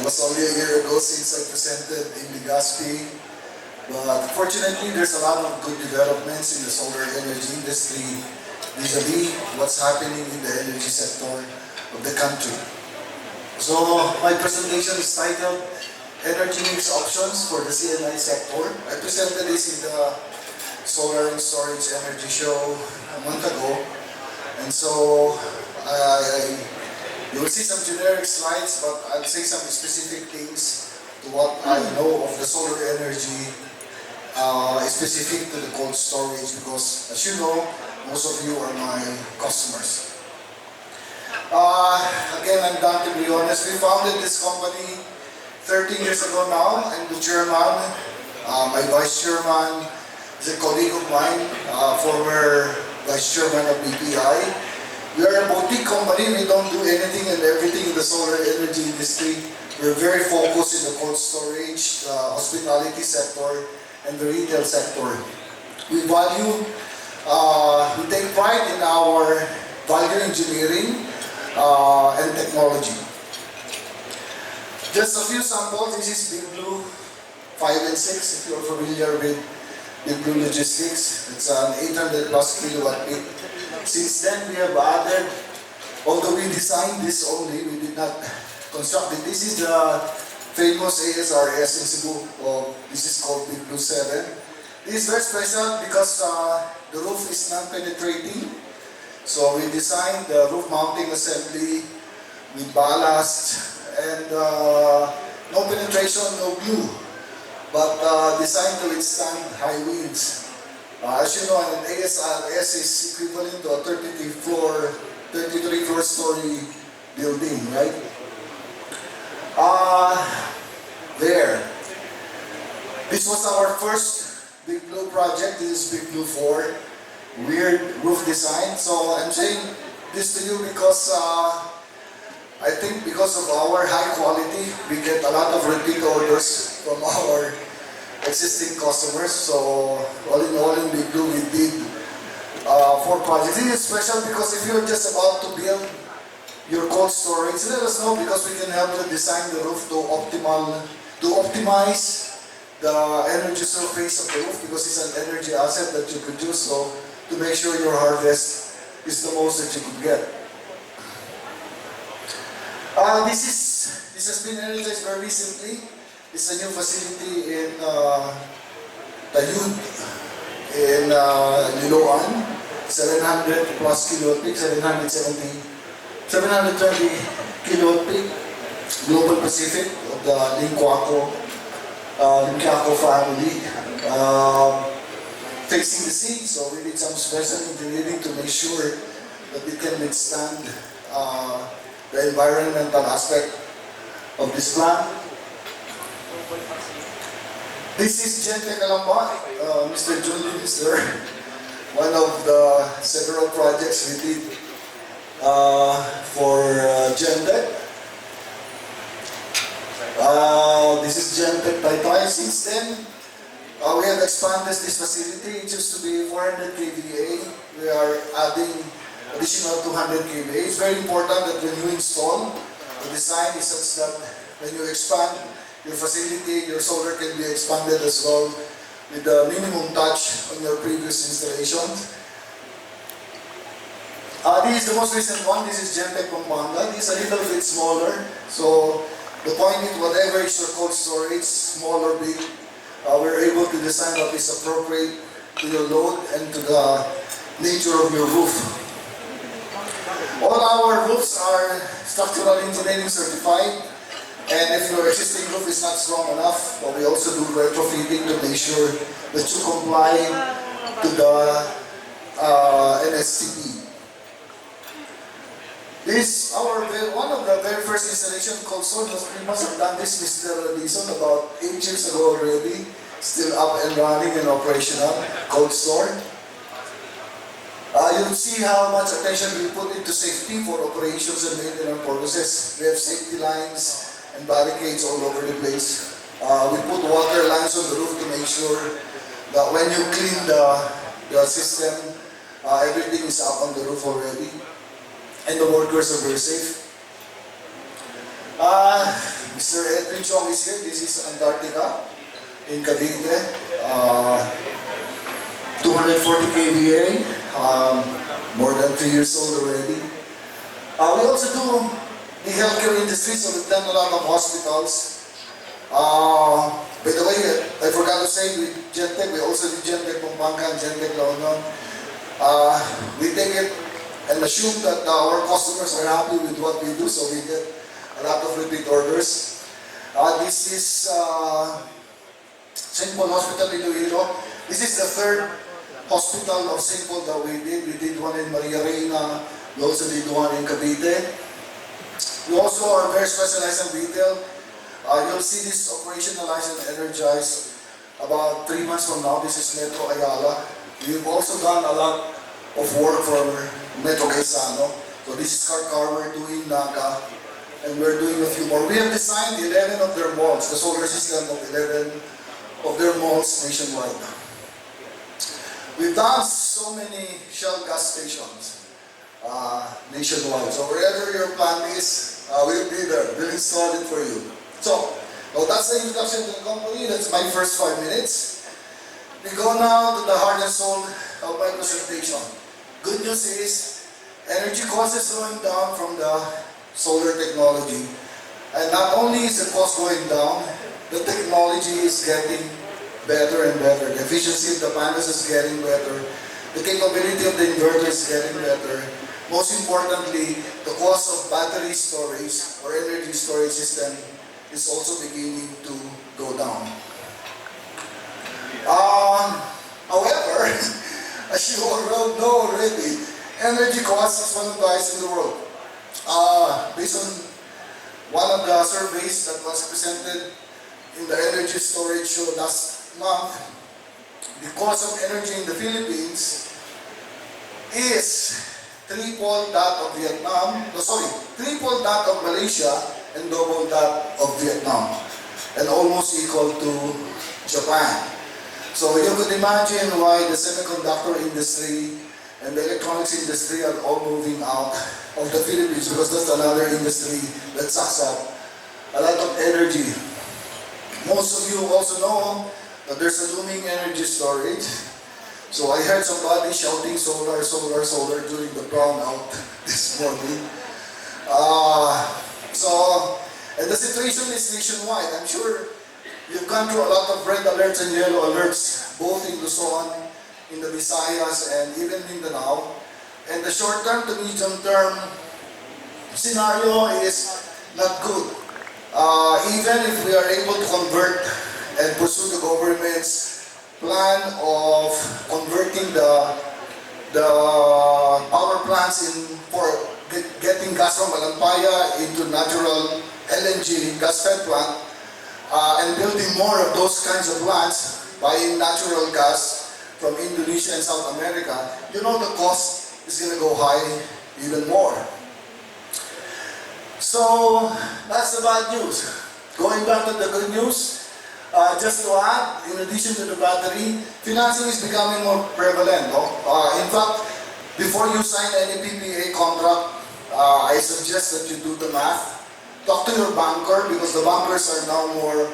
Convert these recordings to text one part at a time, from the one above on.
was only a year ago since I presented in Legazpi, but fortunately there's a lot of good developments in the solar energy industry vis-a-vis what's happening in the energy sector of the country. So my presentation is titled Energy Mix Options for the CNI Sector. I presented this in the Solar and Storage Energy Show a month ago, and so you will see some generic slides, but I'll say some specific things to what I know of the solar energy, specific to the cold storage, because as you know, most of you are my customers. Again, I'm Dante Briones. We founded this company 13 years ago now. I'm the chairman. My vice chairman is a colleague of mine, former vice chairman of BPI. We are a boutique company. We don't do anything and everything in the solar energy industry. We're very focused in the cold storage, the hospitality sector, and the retail sector. We take pride in our value engineering and technology. Just a few samples. This is Big Blue 5 and 6, if you're familiar with Big Blue Logistics. It's an 800 plus kilowatt peak. Since then, we have added, although we designed this only, we did not construct it. This is the famous ASRS in Cebu. This is called Big Blue 7. This is very special because the roof is non-penetrating. So we designed the roof mounting assembly with ballast and no penetration, no glue, but designed to withstand high winds. As you know, an ASRS is equivalent to a 33-floor story building, right? There. This was our first Big Blue project. This is Big Blue 4. Weird roof design. So I'm saying this to you because I think because of our high quality, we get a lot of repeat orders from our existing customers. So all in all, in Big Blue, we did 4 projects. This is special because if you're just about to build your cold storage, let us know because we can help you design the roof to optimize the energy surface of the roof, because it's an energy asset that you produce. So to make sure your harvest is the most that you could get. This has been energized very recently. It's a new facility in Tayud, in Liloan, 700 plus kilowatt peak, 720 kilowatt peak, Global Pacific of the Limquaco family, facing the sea. So we did some special engineering to make sure that it can withstand the environmental aspect of this plant. This is Gentech Alamba. Mr. Julian is there. One of the several projects we did for Gentech. This is Gentech Taytay. Since then, we have expanded this facility. It used to be 400 kVA. We are adding additional 200 kVA. It's very important that when you install, the design is such that when you expand your facility, your solar can be expanded as well with the minimum touch on your previous installations. This is the most recent one. This is Gentech Pampanga. This is a little bit smaller. So the point is, whatever is your cold storage, small or big, we're able to design what is appropriate to your load and to the nature of your roof. All our roofs are structural engineering certified. And if your existing roof is not strong enough, we also do retrofitting to make sure that you comply to the NSTP. This one of the very first installation called Sonos. We must have done this, Mr. Dison, about 8 years ago already. Still up and running and operational, cold store. You'll see how much attention we put into safety for operations and maintenance purposes. We have safety lines and barricades all over the place. We put water lines on the roof to make sure that when you clean the system, everything is up on the roof already, and the workers are very safe. Mr. Edwin Chong is here. This is Antarctica in Cavite. 240 kVA, more than 3 years old already. We also do the healthcare industry, so we've done a lot of hospitals. By the way, I forgot to say, with Gentech, we also do Gentech Pampanga and Gentech La Union. We take it and assume that our customers are happy with what we do, so we get a lot of repeat orders. This is St. Paul Hospital in Iloilo. This is the third hospital of St. Paul that we did. We did one in Maria Reina. We also did one in Cavite. We also are very specialized in retail. You'll see this operationalized and energized about 3 months from now. This is Metro Ayala. We've also done a lot of work for Metro Quezano. So this is Car, we're doing Naga, and we're doing a few more. We have designed 11 of their malls, the solar system of 11 of their malls nationwide. We've done so many Shell gas stations nationwide. So wherever your plant is, we'll be there. We'll install it for you. So, that's the introduction to the company. That's my first 5 minutes. We go now to the heart and soul of my presentation. Good news is, energy cost is going down from the solar technology. And not only is the cost going down, the technology is getting better and better. The efficiency of the panels is getting better. The capability of the inverter is getting better. Most importantly, the cost of battery storage or energy storage system is also beginning to go down. However, as you all know already, energy cost is one of the highest in the world. Based on one of the surveys that was presented in the energy storage show last month, the cost of energy in the Philippines is triple that of triple that of Malaysia and double that of Vietnam, and almost equal to Japan. So you could imagine why the semiconductor industry and the electronics industry are all moving out of the Philippines, because that's another industry that sucks up a lot of energy. Most of you also know that there's a looming energy storage. So I heard somebody shouting solar, solar, solar during the brownout this morning. And the situation is nationwide. I'm sure you've gone through a lot of red alerts and yellow alerts, both in Luzon, in the Visayas, and even in Mindanao. And the short-term to medium-term scenario is not good. Even if we are able to convert and pursue the government's plan of converting the power plants for getting gas from Malampaya into natural LNG, gas-fed plant, and building more of those kinds of plants, buying natural gas from Indonesia and South America, you know the cost is going to go high even more. So that's the bad news. Going back to the good news, just to add, in addition to the battery, financing is becoming more prevalent. No? In fact, before you sign any PPA contract, I suggest that you do the math. Talk to your banker, because the bankers are now more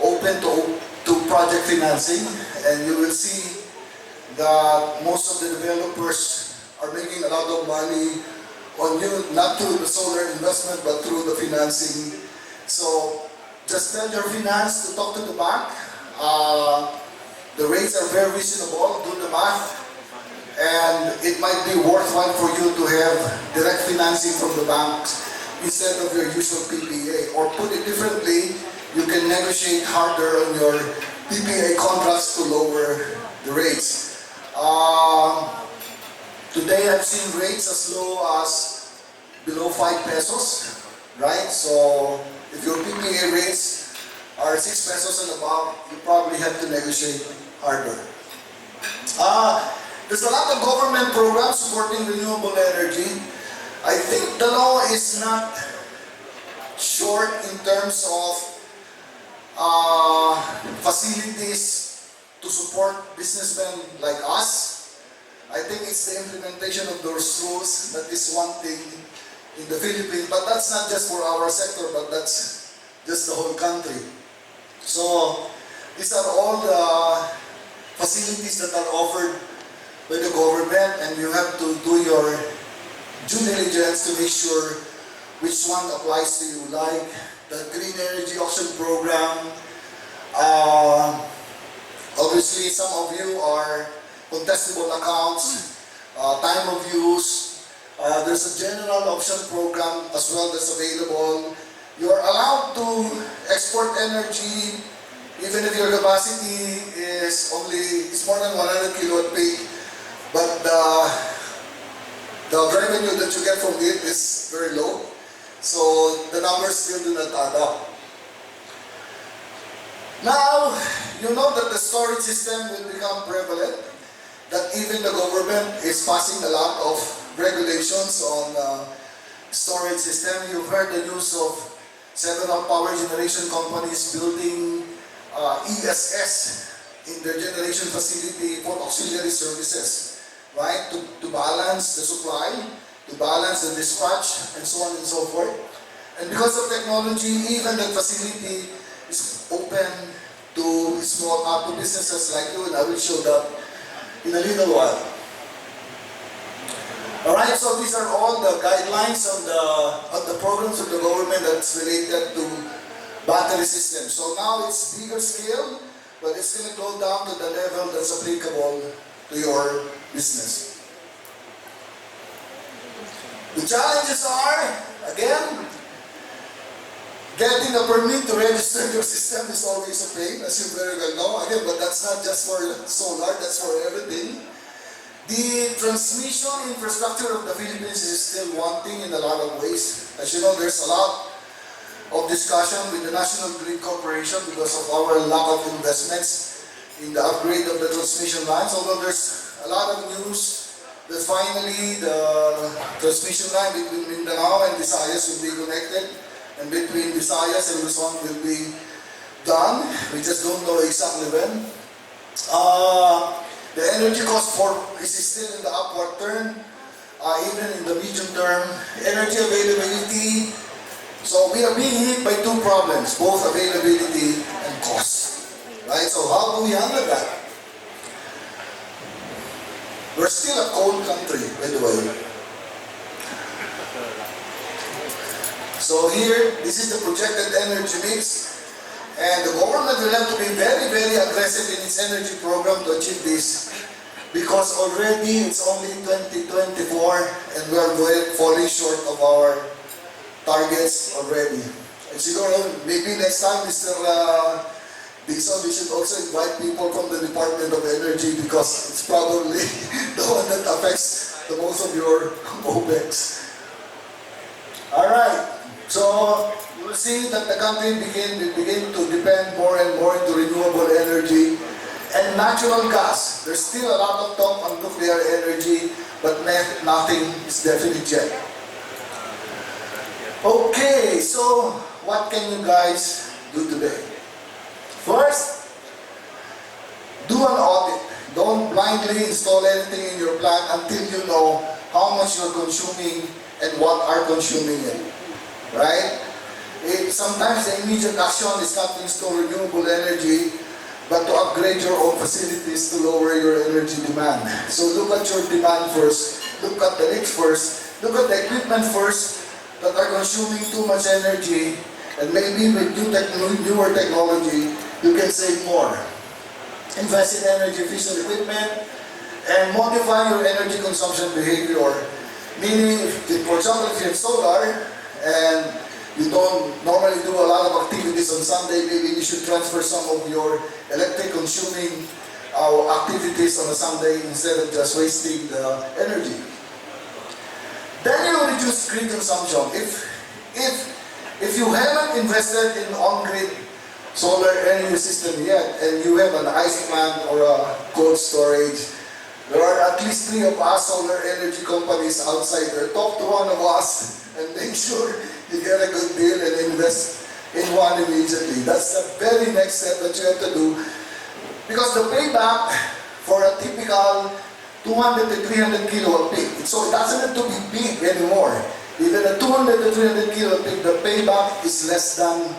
open to project financing, and you will see that most of the developers are making a lot of money on you, not through the solar investment, but through the financing. So just tell your finance to talk to the bank. The rates are very reasonable, do the math, and it might be worthwhile for you to have direct financing from the banks instead of your usual PPA. Or put it differently, you can negotiate harder on your PPA contracts to lower the rates. Today I've seen rates as low as below 5 pesos, right? So if your PPA rates are 6 pesos and above, you probably have to negotiate harder. There's a lot of government programs supporting renewable energy. I think the law is not short in terms of facilities to support businessmen like us. I think it's the implementation of those rules that is one thing in the Philippines, but that's not just for our sector, but that's just the whole country. So these are all the facilities that are offered by the government, and you have to do your due diligence to make sure which one applies to you, like the Green Energy Auction Program. Obviously, some of you are contestable accounts, time of use. There's a general option program as well that's available. You are allowed to export energy even if your capacity is more than 100 kilowatt peak, but the revenue that you get from it is very low. So the numbers still do not add up. Now, you know that the storage system will become prevalent, that even the government is passing a lot of regulations on storage system. You've heard the news of several power generation companies building ESS in their generation facility for auxiliary services, right? To balance the supply, to balance the dispatch, and so on and so forth. And because of technology, even the facility is open to small to businesses like you, and I will show that in a little while. Alright, so these are all the guidelines on the programs of the government that's related to battery systems. So now it's bigger scale, but it's going to go down to the level that's applicable to your business. The challenges are, again, getting a permit to register your system is always a pain, as you very well know. Again, but that's not just for solar, that's for everything. The transmission infrastructure of the Philippines is still wanting in a lot of ways. As you know, there's a lot of discussion with the National Grid Corporation because of our lack of investments in the upgrade of the transmission lines. Although there's a lot of news that finally the transmission line between Mindanao and Visayas will be connected, and between Visayas and Luzon will be done. We just don't know exactly when. The energy cost is still in the upward turn, even in the medium term. Energy availability. So we are being hit by two problems, both availability and cost. Right? So how do we handle that? We're still a cold country, by the way. So here, this is the projected energy mix. And the government will have to be very, very aggressive in its energy program to achieve this. Because already it's only 2024 and we are falling short of our targets already. And siguro, maybe next time, Mr. Dixon, we should also invite people from the Department of Energy because it's probably the one that affects the most of your OPEX. Alright, so you will see that the country begin to depend more and more into renewable energy and natural gas. There's still a lot of talk on nuclear energy, but nothing is definite yet. Okay, so what can you guys do today? First, do an audit. Don't blindly install anything in your plant until you know how much you're consuming and what are consuming it. Right? Sometimes the immediate action is not to install renewable energy, but to upgrade your own facilities to lower your energy demand. So look at your demand first, look at the needs first, look at the equipment first that are consuming too much energy, and maybe with newer technology, you can save more. Invest in energy efficient equipment and modify your energy consumption behavior. Meaning, for example, if you have solar and you don't normally do a lot of activities on Sunday, maybe you should transfer some of your electric consuming activities on a Sunday instead of just wasting the energy. Then you reduce grid consumption. If you haven't invested in on-grid solar energy system yet, and you have an ice plant or a cold storage, there are at least 3 of us solar energy companies outside there. Talk to one of us and make sure you get a good deal and invest in one immediately. That's the very next step that you have to do. Because the payback for a typical 200 to 300 kilowatt peak, so it doesn't have to be big anymore. Even a 200 to 300 kilowatt peak, the payback is less than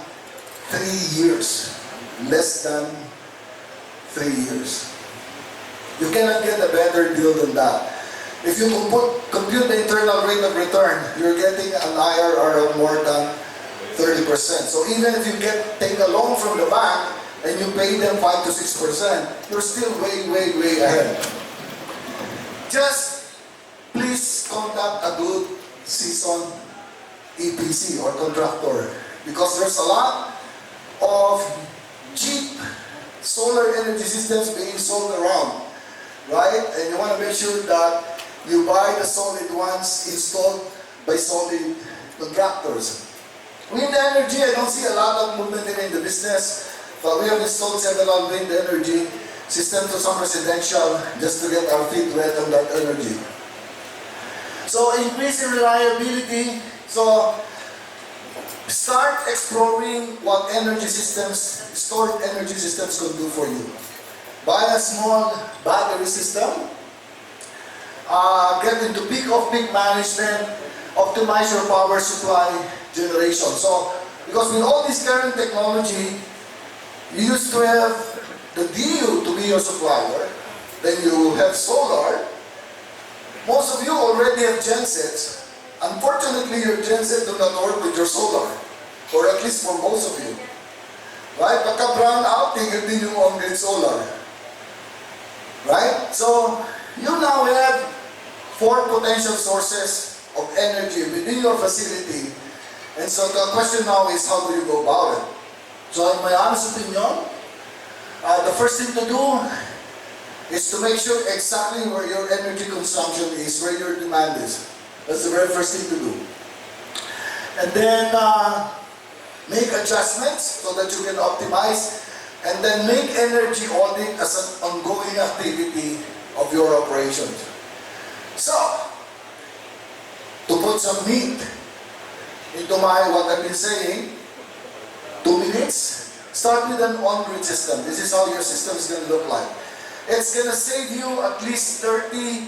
3 years. Less than 3 years. You cannot get a better deal than that. If you compute the internal rate of return, you're getting an IRR of more than 30%. So even if you take a loan from the bank and you pay them 5 to 6%, you're still way, way, way ahead. Just please contact a good seasoned EPC or contractor, because there's a lot of cheap solar energy systems being sold around, right? And you want to make sure that you buy the solid ones installed by solid contractors. Wind energy, I don't see a lot of movement in the business, but we have installed several wind energy systems to some residential just to get our feet wet on that energy. So increase in reliability. So start exploring what energy systems, stored energy systems can do for you. Buy a small battery system. Get into peak-off-peak management. Optimize your power supply generation. So, because with all this current technology, you used to have the DU to be your supplier. Then you have solar. Most of you already have gensets. Unfortunately, your genset do not work with your solar. Or at least for most of you. Right? Pagka brown out, tingin din yung on-grid solar. Right? So, you now have 4 potential sources of energy within your facility. And so the question now is, how do you go about it? So in my honest opinion, the first thing to do is to make sure exactly where your energy consumption is, where your demand is. That's the very first thing to do. And then make adjustments so that you can optimize, and then make energy audit as an ongoing activity of your operations. So, to put some meat into what I've been saying, 2 minutes, start with an on-grid system. This is how your system is going to look like. It's going to save you at least 30%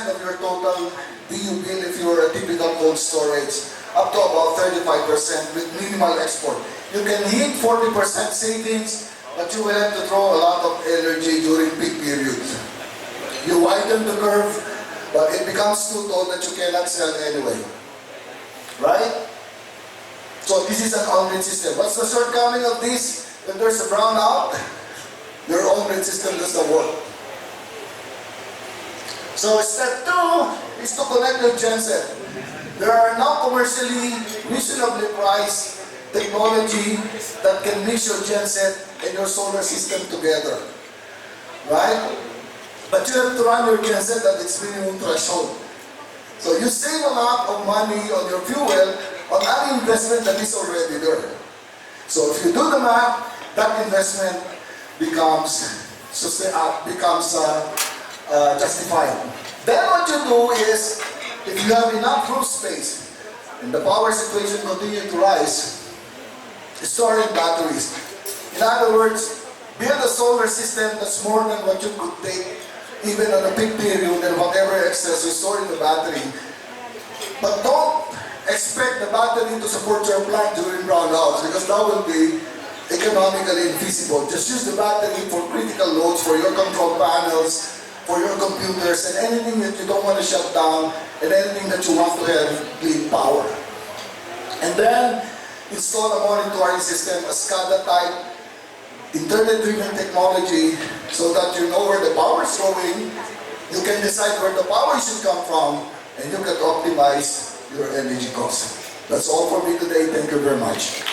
of your total DU bill if you're a typical cold storage, up to about 35% with minimal export. You can hit 40% savings, but you will have to draw a lot of energy during peak periods. You widen the curve, but it becomes too tall that you cannot sell anyway. Right? So this is an on-grid system. What's the shortcoming of this? When there's a brownout, your on-grid system doesn't work. So step 2 is to connect your genset. There are now commercially reasonably priced technology that can mix your genset and your solar system together. Right? But you have to run your genset at its minimum threshold. So you save a lot of money on your fuel on an investment that is already there. So if you do the math, that investment becomes justified. Then what you do is, if you have enough roof space and the power situation continues to rise, store in batteries. In other words, build a solar system that's more than what you could take even on a peak period, and whatever excess you store in the battery. But don't expect the battery to support your plant during brownouts, because that will be economically infeasible. Just use the battery for critical loads, for your control panels, for your computers, and anything that you don't want to shut down, and anything that you want to have clean power. And then install a monitoring system, a SCADA type, internet-driven technology, so that you know where the power is going, you can decide where the power should come from, and you can optimize your energy costs. That's all for me today. Thank you very much.